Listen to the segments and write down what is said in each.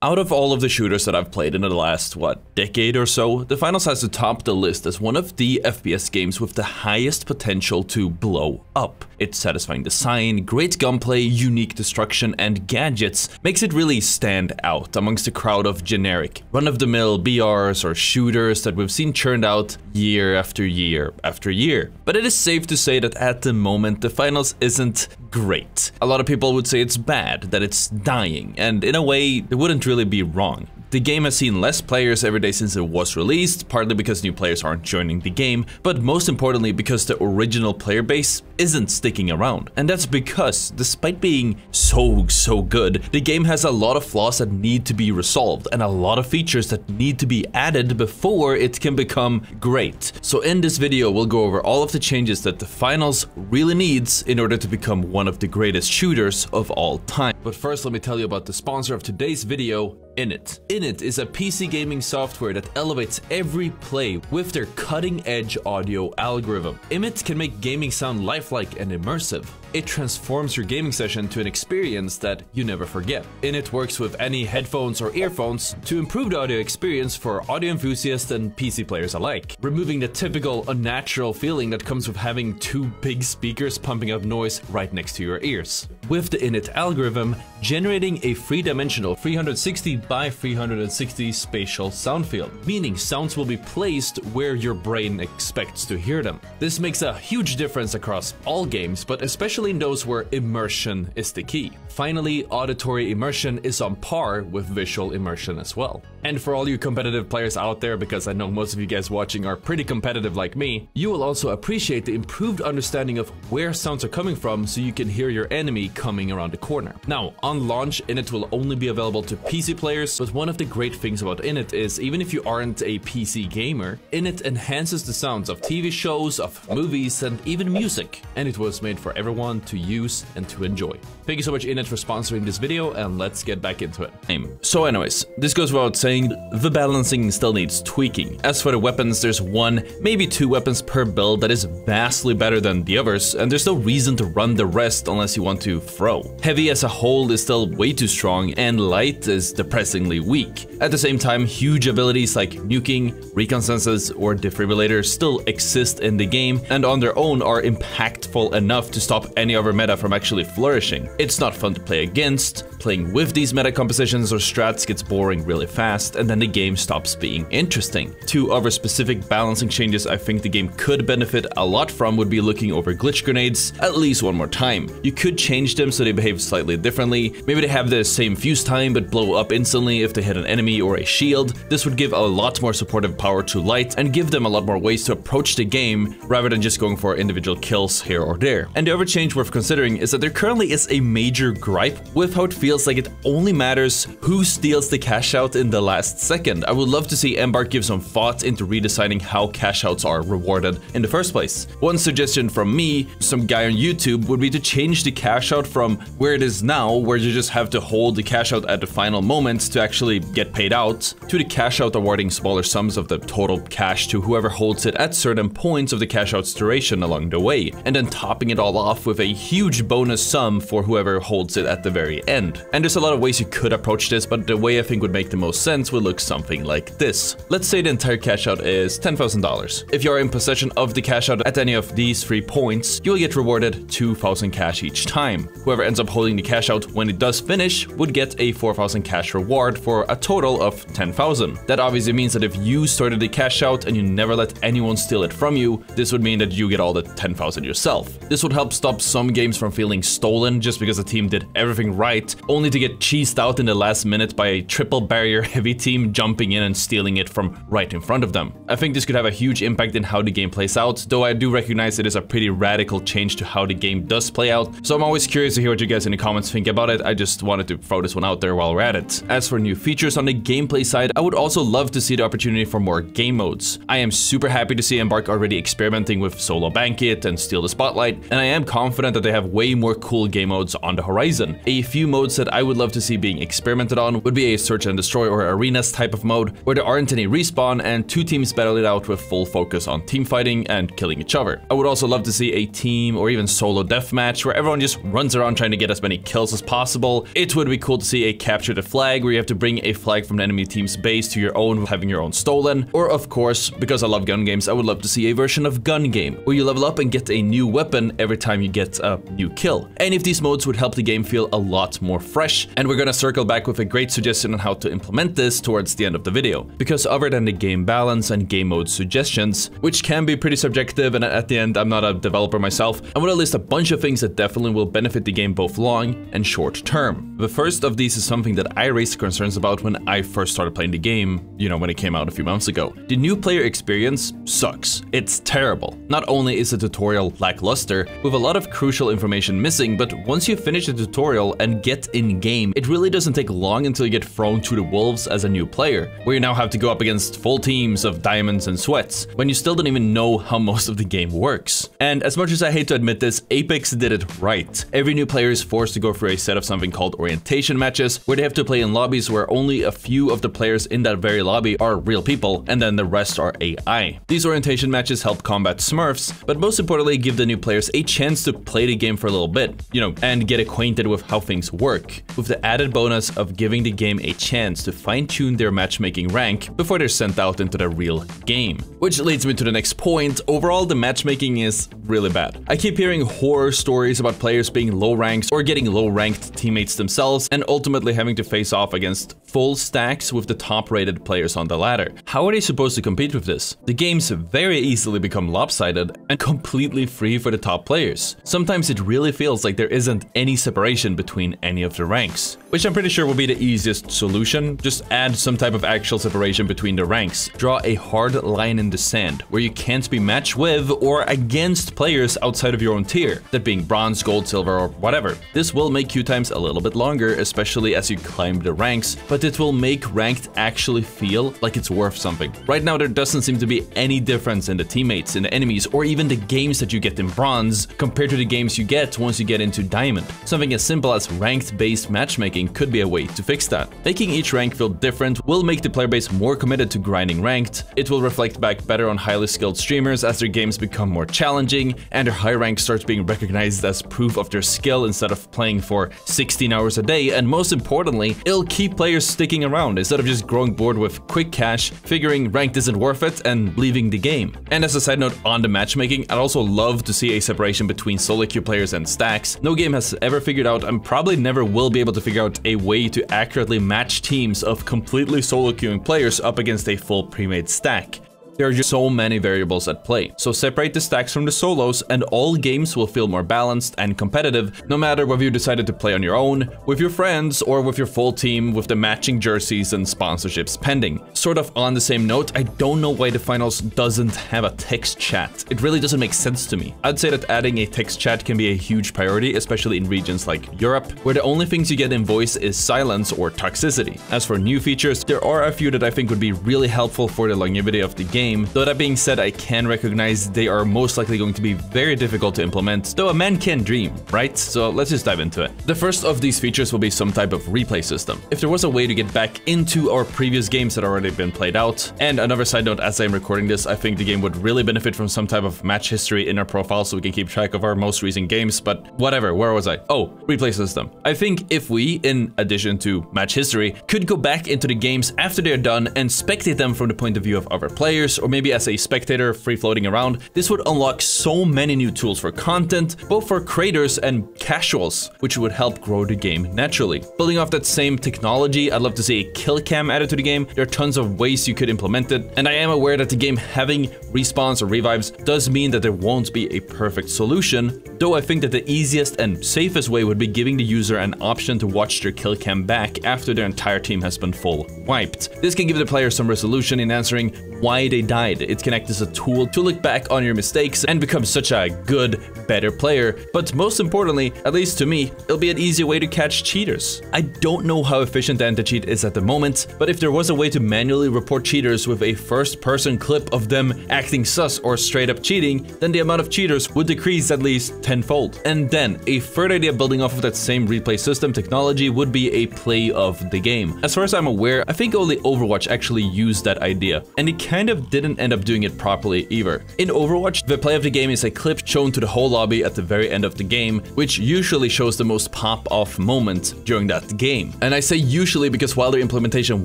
Out of all of the shooters that I've played in the last, decade or so, the Finals has to top the list as one of the FPS games with the highest potential to blow up. Its satisfying design, great gunplay, unique destruction, and gadgets makes it really stand out amongst a crowd of generic, run-of-the-mill BRs or shooters that we've seen churned out year after year after year. But it is safe to say that at the moment, the Finals isn't great. A lot of people would say it's bad, that it's dying, and in a way, they wouldn't really be wrong. The game has seen less players every day since it was released, partly because new players aren't joining the game, but most importantly because the original player base isn't sticking around. And that's because, despite being so good, the game has a lot of flaws that need to be resolved and a lot of features that need to be added before it can become great. So in this video, we'll go over all of the changes that the Finals really needs in order to become one of the greatest shooters of all time. But first, let me tell you about the sponsor of today's video, Init. Init is a PC gaming software that elevates every play with their cutting-edge audio algorithm. Init can make gaming sound lifelike and immersive. It transforms your gaming session to an experience that you never forget. Init works with any headphones or earphones to improve the audio experience for audio enthusiasts and PC players alike, removing the typical unnatural feeling that comes with having two big speakers pumping out noise right next to your ears. With the Init algorithm, generating a three-dimensional 360 by 360 spatial sound field, meaning sounds will be placed where your brain expects to hear them. This makes a huge difference across all games, but especially in those where immersion is the key. Finally, auditory immersion is on par with visual immersion as well. And for all you competitive players out there, because I know most of you guys watching are pretty competitive like me, you will also appreciate the improved understanding of where sounds are coming from so you can hear your enemy coming around the corner. Now, on launch, Init will only be available to PC players, but one of the great things about Init is even if you aren't a PC gamer, Init enhances the sounds of TV shows, of movies, and even music. And it was made for everyone to use and to enjoy. Thank you so much, Init, for sponsoring this video, and let's get back into it. So anyways, this goes without saying, the balancing still needs tweaking. As for the weapons, there's one, maybe two weapons per build that is vastly better than the others, and there's no reason to run the rest unless you want to throw. Heavy as a whole is still way too strong, and light is depressingly weak. At the same time, huge abilities like nuking, recon senses, or defibrillators still exist in the game, and on their own are impactful enough to stop any other meta from actually flourishing. It's not fun to play against, playing with these meta compositions or strats gets boring really fast, and then the game stops being interesting. Two other specific balancing changes I think the game could benefit a lot from would be looking over glitch grenades at least one more time. You could change them so they behave slightly differently. Maybe they have the same fuse time but blow up instantly if they hit an enemy or a shield. This would give a lot more supportive power to light and give them a lot more ways to approach the game rather than just going for individual kills here or there. And the other change worth considering is that there currently is a major gripe with how it feels like it only matters who steals the cash out in the last second. I would love to see Embark give some thought into redesigning how cash outs are rewarded in the first place. One suggestion from me, some guy on YouTube, would be to change the cash out from where it is now, where you just have to hold the cash out at the final moment to actually get paid out, to the cash out awarding smaller sums of the total cash to whoever holds it at certain points of the cash out's duration along the way, and then topping it all off with a huge bonus sum for whoever holds it at the very end. And there's a lot of ways you could approach this, but the way I think would make the most sense would look something like this. Let's say the entire cash out is $10,000. If you're in possession of the cash out at any of these 3 points, you will get rewarded 2,000 cash each time. Whoever ends up holding the cash out when it does finish would get a 4,000 cash reward for a total of 10,000. That obviously means that if you started the cash out and you never let anyone steal it from you, this would mean that you get all the 10,000 yourself. This would help stop some games from feeling stolen just because the team did everything right, only to get cheesed out in the last minute by a triple barrier heavy team jumping in and stealing it from right in front of them. I think this could have a huge impact in how the game plays out, though I do recognize it is a pretty radical change to how the game does play out, so I'm always curious to hear what you guys in the comments think about it. I just wanted to throw this one out there while we're at it. As for new features on the gameplay side, I would also love to see the opportunity for more game modes. I am super happy to see Embark already experimenting with Solo Banquet and Steal the Spotlight, and I am confident confident that they have way more cool game modes on the horizon. A few modes that I would love to see being experimented on would be a search and destroy or arenas type of mode, where there aren't any respawn and two teams battle it out with full focus on team fighting and killing each other. I would also love to see a team or even solo deathmatch where everyone just runs around trying to get as many kills as possible. It would be cool to see a capture the flag, where you have to bring a flag from the enemy team's base to your own, having your own stolen. Or of course, because I love gun games, I would love to see a version of gun game, where you level up and get a new weapon every time you get a new kill. Any of these modes would help the game feel a lot more fresh, and we're gonna circle back with a great suggestion on how to implement this towards the end of the video. Because other than the game balance and game mode suggestions, which can be pretty subjective, and at the end I'm not a developer myself, I'm gonna list a bunch of things that definitely will benefit the game both long and short term. The first of these is something that I raised concerns about when I first started playing the game, you know, when it came out a few months ago. The new player experience sucks. It's terrible. Not only is the tutorial lackluster, with a lot of crucial information missing, but once you finish the tutorial and get in game, it really doesn't take long until you get thrown to the wolves as a new player, where you now have to go up against full teams of diamonds and sweats, when you still don't even know how most of the game works. And as much as I hate to admit this, Apex did it right. Every new player is forced to go through a set of something called orientation matches, where they have to play in lobbies where only a few of the players in that very lobby are real people, and then the rest are AI. These orientation matches help combat smurfs, but most importantly give the new players a chance to play the game for a little bit, you know, and get acquainted with how things work, with the added bonus of giving the game a chance to fine-tune their matchmaking rank before they're sent out into the real game. Which leads me to the next point. Overall, the matchmaking is really bad. I keep hearing horror stories about players being low ranks or getting low ranked teammates themselves and ultimately having to face off against full stacks with the top rated players on the ladder. How are they supposed to compete with this? The games very easily become lopsided and completely free for the top players. Sometimes it really feels like there isn't any separation between any of the ranks, which I'm pretty sure will be the easiest solution. Just add some type of actual separation between the ranks. Draw a hard line in the sand where you can't be matched with or against players outside of your own tier, that being bronze, gold, silver, or whatever. This will make queue times a little bit longer, especially as you climb the ranks, but it will make ranked actually feel like it's worth something. Right now there doesn't seem to be any difference in the teammates, in the enemies, or even the games that you get in bronze compared to the games you get once you get into diamond. Something as simple as ranked based matchmaking could be a way to fix that. Making each rank feel different will make the player base more committed to grinding ranked. It will reflect back better on highly skilled streamers as their games become more challenging and their high rank starts being recognized as proof of their skill instead of playing for 16 hours a day, and most importantly, it'll keep players sticking around instead of just growing bored with quick cash, figuring ranked isn't worth it, and leaving the game. And as a side note on the matchmaking, I'd also love to see a separation between solo queue players and stacks. No game has ever figured out, and probably never will be able to figure out, a way to accurately match teams of completely solo queuing players up against a full pre-made stack. There are just so many variables at play. So separate the stacks from the solos and all games will feel more balanced and competitive, no matter whether you decided to play on your own, with your friends, or with your full team with the matching jerseys and sponsorships pending. Sort of on the same note, I don't know why the finals doesn't have a text chat. It really doesn't make sense to me. I'd say that adding a text chat can be a huge priority, especially in regions like Europe, where the only things you get in voice is silence or toxicity. As for new features, there are a few that I think would be really helpful for the longevity of the game. Though that being said, I can recognize they are most likely going to be very difficult to implement, though a man can dream, right? So let's just dive into it. The first of these features will be some type of replay system. If there was a way to get back into our previous games that already been played out, and another side note, as I'm recording this, I think the game would really benefit from some type of match history in our profile so we can keep track of our most recent games, but whatever, where was I? Oh, replay system. I think if we, in addition to match history, could go back into the games after they're done and spectate them from the point of view of other players, or maybe as a spectator free-floating around, this would unlock so many new tools for content, both for creators and casuals, which would help grow the game naturally. Building off that same technology, I'd love to see a kill cam added to the game. There are tons of ways you could implement it, and I am aware that the game having respawns or revives does mean that there won't be a perfect solution, though I think that the easiest and safest way would be giving the user an option to watch their kill cam back after their entire team has been full wiped. This can give the player some resolution in answering why they died. It can act as a tool to look back on your mistakes and become such a good, better player. But most importantly, at least to me, it'll be an easier way to catch cheaters. I don't know how efficient the anti-cheat is at the moment, but if there was a way to manually report cheaters with a first-person clip of them acting sus or straight up cheating, then the amount of cheaters would decrease at least tenfold. And then, a third idea building off of that same replay system technology would be a play of the game. As far as I'm aware, I think only Overwatch actually used that idea, and it kind of didn't end up doing it properly either. In Overwatch, the play of the game is a clip shown to the whole lobby at the very end of the game, which usually shows the most pop-off moment during that game. And I say usually because while their implementation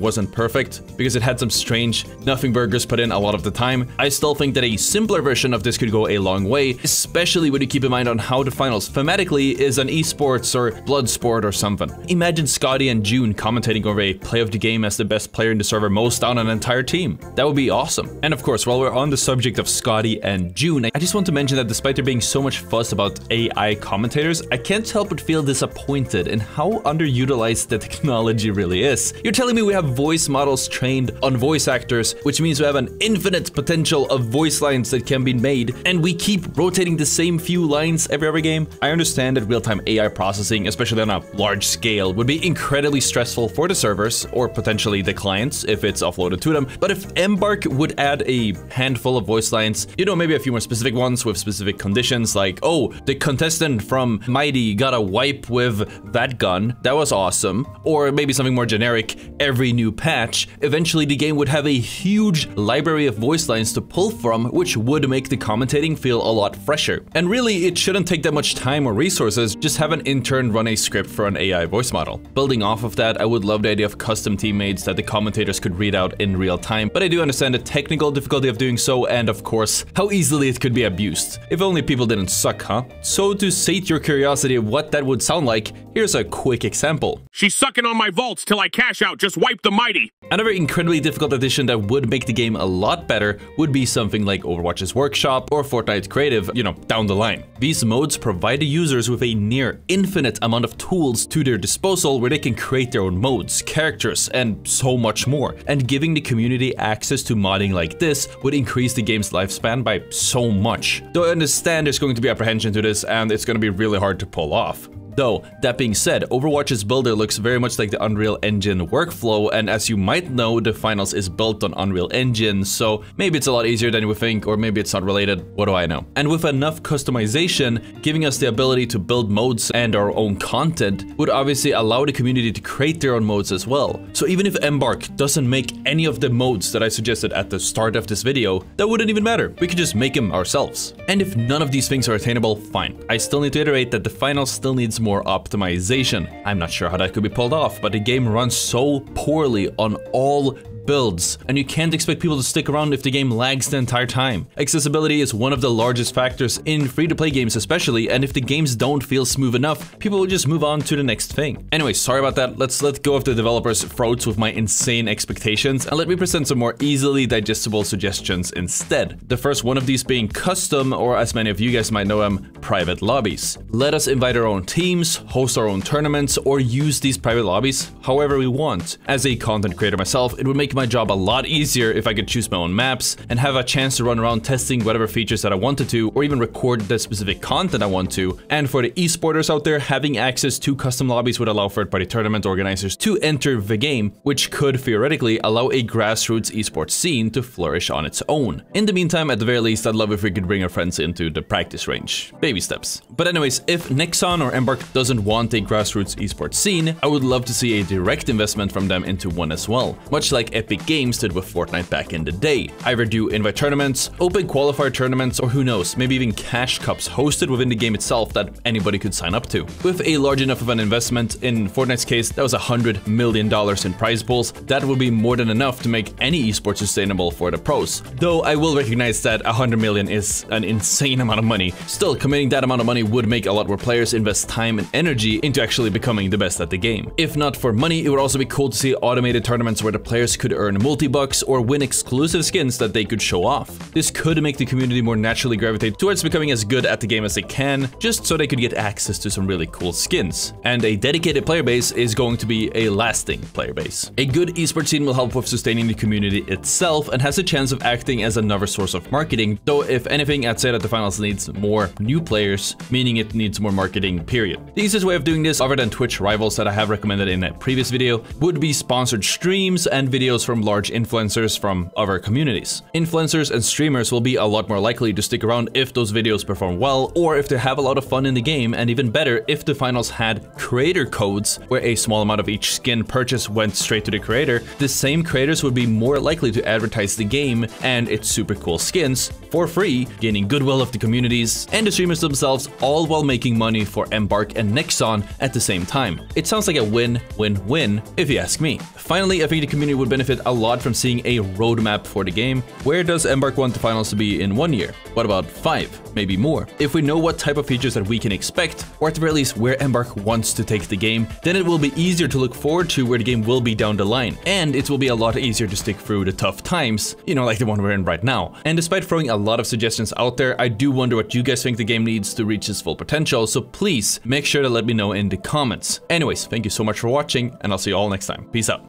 wasn't perfect, because it had some strange nothing burgers put in a lot of the time, I still think that a simpler version of this could go a long way, especially when you keep in mind on how the finals thematically is an esports or blood sport or something. Imagine Scotty and June commentating over a play of the game as the best player in the server most down an entire team. That would be awesome. And of course, while we're on the subject of Scotty and June, I just want to mention that despite there being so much fuss about AI commentators, I can't help but feel disappointed in how underutilized the technology really is. You're telling me we have voice models trained on voice actors, which means we have an infinite potential of voice lines that can be made, and we keep rotating the same few lines every other game? I understand that real-time AI processing, especially on a large scale, would be incredibly stressful for the servers, or potentially the clients if it's offloaded to them, but if Embark would add a handful of voice lines, you know, maybe a few more specific ones with specific conditions, like, oh, the contestant from Mighty got a wipe with that gun, that was awesome, or maybe something more generic, every new patch, eventually the game would have a huge library of voice lines to pull from, which would make the commentating feel a lot fresher. And really, it shouldn't take that much time or resources, just have an intern run a script for an AI voice model. Building off of that, I would love the idea of custom teammates that the commentators could read out in real time, but I do understand the technical difficulty of doing so, and of course, how easily it could be abused. If only people didn't suck, huh? So to sate your curiosity of what that would sound like, here's a quick example. She's sucking on my vaults till I cash out, just wipe the Mighty. Another incredibly difficult addition that would make the game a lot better would be something like Overwatch's Workshop or Fortnite Creative, you know, down the line. These modes provide the users with a near infinite amount of tools to their disposal where they can create their own modes, characters, and so much more. And giving the community access to modding like this would increase the game's lifespan by so much. Though I understand there's going to be apprehension to this and it's going to be really hard to pull off. Though, that being said, Overwatch's builder looks very much like the Unreal Engine workflow, and as you might know, the finals is built on Unreal Engine, so maybe it's a lot easier than you would think, or maybe it's not related, what do I know? And with enough customization, giving us the ability to build modes and our own content would obviously allow the community to create their own modes as well. So even if Embark doesn't make any of the modes that I suggested at the start of this video, that wouldn't even matter. We could just make them ourselves. And if none of these things are attainable, fine. I still need to iterate that the finals still needs more optimization. I'm not sure how that could be pulled off, but the game runs so poorly on all builds, and you can't expect people to stick around if the game lags the entire time. Accessibility is one of the largest factors in free-to-play games especially, and if the games don't feel smooth enough, people will just move on to the next thing. Anyway, sorry about that. Let's let go of the developers' throats with my insane expectations, and let me present some more easily digestible suggestions instead. The first one of these being custom, or as many of you guys might know them, private lobbies. Let us invite our own teams, host our own tournaments, or use these private lobbies however we want. As a content creator myself, it would make my job a lot easier if I could choose my own maps and have a chance to run around testing whatever features that I wanted to, or even record the specific content I want to. And for the esporters out there, having access to custom lobbies would allow third-party tournament organizers to enter the game, which could theoretically allow a grassroots esports scene to flourish on its own. In the meantime, at the very least, I'd love if we could bring our friends into the practice range. Baby steps. But anyways, if Nexon or Embark doesn't want a grassroots esports scene, I would love to see a direct investment from them into one as well, much like Epic Games did with Fortnite back in the day. Either do invite tournaments, open qualifier tournaments, or who knows, maybe even cash cups hosted within the game itself that anybody could sign up to. With a large enough of an investment, in Fortnite's case, that was $100 million in prize pools, that would be more than enough to make any esports sustainable for the pros. Though I will recognize that $100 million is an insane amount of money. Still, committing that amount of money would make a lot more players invest time and energy into actually becoming the best at the game. If not for money, it would also be cool to see automated tournaments where the players could could earn multi-bucks or win exclusive skins that they could show off. This could make the community more naturally gravitate towards becoming as good at the game as they can, just so they could get access to some really cool skins. And a dedicated player base is going to be a lasting player base. A good esports scene will help with sustaining the community itself and has a chance of acting as another source of marketing, though if anything, I'd say that the finals needs more new players, meaning it needs more marketing, period. The easiest way of doing this, other than Twitch rivals that I have recommended in a previous video, would be sponsored streams and videos from large influencers from other communities. Influencers and streamers will be a lot more likely to stick around if those videos perform well, or if they have a lot of fun in the game, and even better if the finals had creator codes where a small amount of each skin purchase went straight to the creator. The same creators would be more likely to advertise the game and its super cool skins for free, gaining goodwill of the communities and the streamers themselves, all while making money for Embark and Nexon at the same time. It sounds like a win-win-win if you ask me. Finally, I think the community would benefit a lot from seeing a roadmap for the game. Where does Embark want the finals to be in 1 year? What about 5? Maybe more? If we know what type of features that we can expect, or at the very least where Embark wants to take the game, then it will be easier to look forward to where the game will be down the line. And it will be a lot easier to stick through the tough times, you know, like the one we're in right now. And despite throwing a lot of suggestions out there, I do wonder what you guys think the game needs to reach its full potential, so please make sure to let me know in the comments. Anyways, thank you so much for watching, and I'll see you all next time. Peace out.